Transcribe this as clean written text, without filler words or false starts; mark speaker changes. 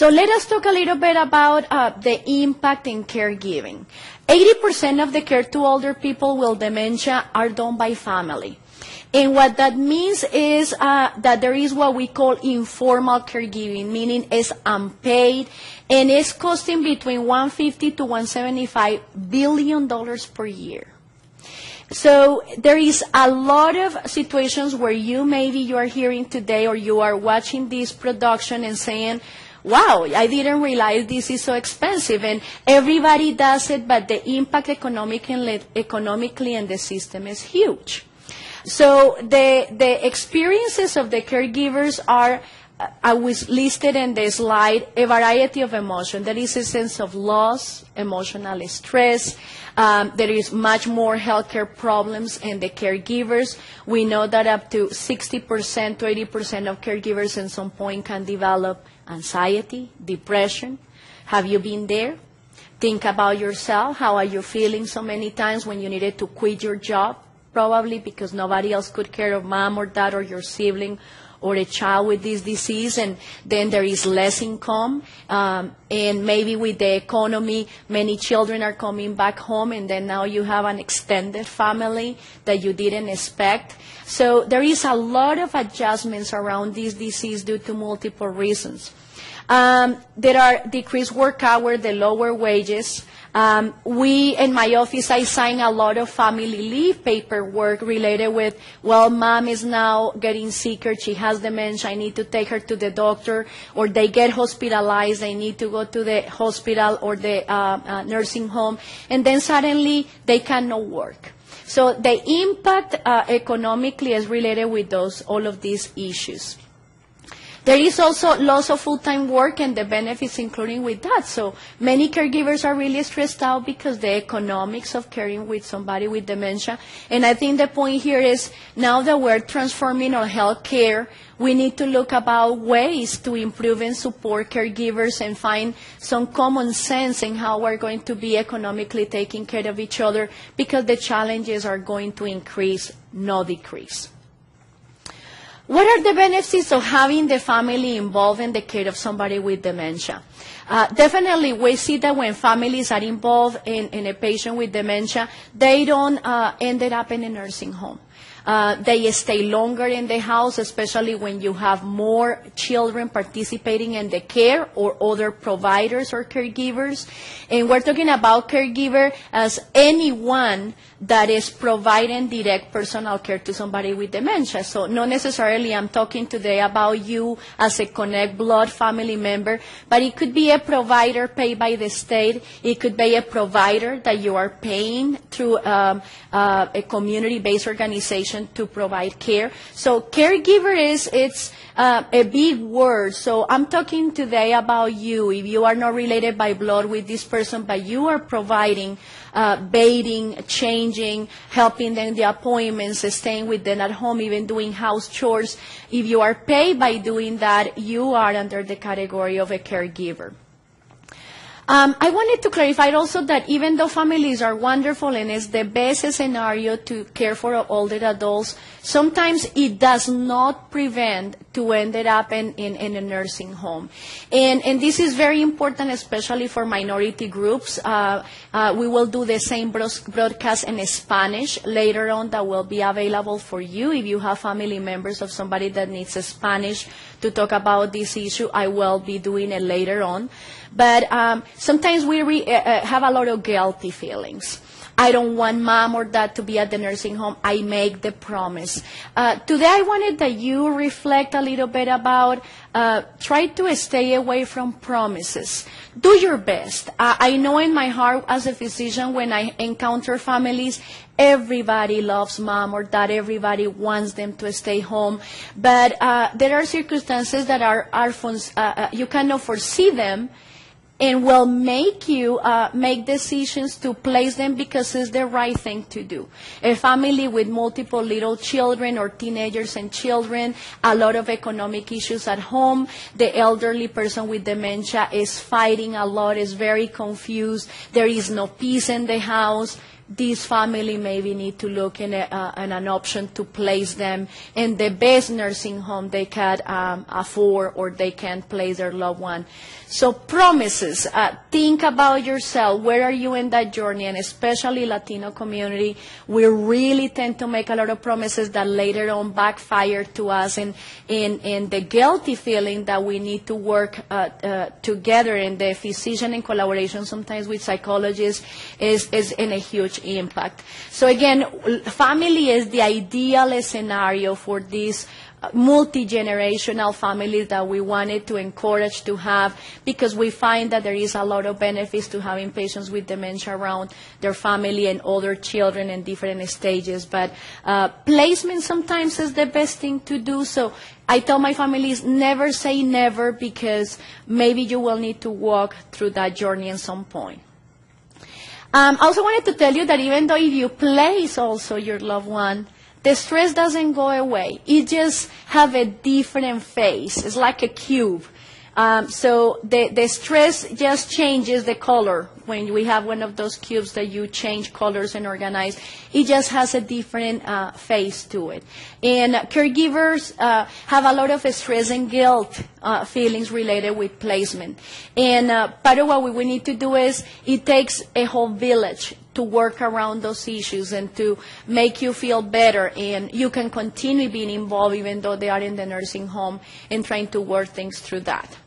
Speaker 1: So let us talk a little bit about the impact in caregiving. 80% of the care to older people with dementia are done by family. And what that means is that there is what we call informal caregiving, meaning it's unpaid, and it's costing between $150 to $175 billion per year. So there is a lot of situations where maybe you are hearing today or you are watching this production and saying, wow, I didn't realize this is so expensive. And everybody does it, but the impact economically in the system is huge. So the experiences of the caregivers are, I was listed in the slide, a variety of emotion. There is a sense of loss, emotional stress. There is much more healthcare problems in the caregivers. We know that up to 60% to 80% of caregivers at some point can develop anxiety, depression. Have you been there? Think about yourself. How are you feeling so many times when you needed to quit your job? Probably because nobody else could care of mom or dad or your sibling or a child with this disease, and then there is less income, and maybe with the economy, many children are coming back home, and then now you have an extended family that you didn't expect. So there is a lot of adjustments around this disease due to multiple reasons. There are decreased work hours, the lower wages. We, in my office, I sign a lot of family leave paperwork related with, well, mom is now getting sicker, she has dementia, I need to take her to the doctor, or they get hospitalized, they need to go to the hospital or the nursing home, and then suddenly they cannot work. So the impact economically is related with all of these issues. There is also loss of full-time work and the benefits including with that. So many caregivers are really stressed out because the economics of caring with somebody with dementia. And I think the point here is now that we're transforming our health care, we need to look about ways to improve and support caregivers and find some common sense in how we're going to be economically taking care of each other, because the challenges are going to increase, not decrease. What are the benefits of having the family involved in the care of somebody with dementia? Definitely, we see that when families are involved in a patient with dementia, they don't end up in a nursing home. They stay longer in the house, especially when you have more children participating in the care or other providers or caregivers. And we're talking about caregiver as anyone that is providing direct personal care to somebody with dementia. So not necessarily I'm talking today about you as a Connect Blood family member, but it could be a provider paid by the state. It could be a provider that you are paying through a community-based organization to provide care. So caregiver it's a big word. So I'm talking today about you. If you are not related by blood with this person, but you are providing bathing, changing, helping them the appointments, staying with them at home, even doing house chores. If you are paid by doing that, you are under the category of a caregiver. I wanted to clarify also that even though families are wonderful and it's the best scenario to care for older adults, sometimes it does not prevent to end up in a nursing home. And this is very important, especially for minority groups. We will do the same broadcast in Spanish later on that will be available for you. If you have family members of somebody that needs Spanish to talk about this issue, I will be doing it later on. But sometimes we have a lot of guilty feelings. I don't want mom or dad to be at the nursing home. I make the promise. Today I wanted that you reflect a little bit about try to stay away from promises. Do your best. I know in my heart as a physician when I encounter families, everybody loves mom or dad. Everybody wants them to stay home. But there are circumstances that you cannot foresee them, and will make you make decisions to place them because it's the right thing to do. A family with multiple little children or teenagers and children, a lot of economic issues at home, the elderly person with dementia is fighting a lot, is very confused, there is no peace in the house. this family maybe need to look in an option to place them in the best nursing home they can afford, or they can place their loved one. So promises, think about yourself. Where are you in that journey? And especially Latino community, we really tend to make a lot of promises that later on backfire to us, and in the guilty feeling that we need to work together, and the physician in collaboration sometimes with psychologists is in a huge impact. So again, family is the ideal scenario for this multi-generational families that we wanted to encourage to have, because we find that there is a lot of benefits to having patients with dementia around their family and other children in different stages. But placement sometimes is the best thing to do. So I tell my families, never say never, because maybe you will need to walk through that journey at some point. I also wanted to tell you that even though if you place also your loved one, the stress doesn't go away. It just have a different face. It's like a cube. So the stress just changes the color. When we have one of those cubes that you change colors and organize, it just has a different face to it. And caregivers have a lot of stress and guilt feelings related with placement. And part of what we need to do is, it takes a whole village to work around those issues and to make you feel better, and you can continue being involved even though they are in the nursing home and trying to work things through that.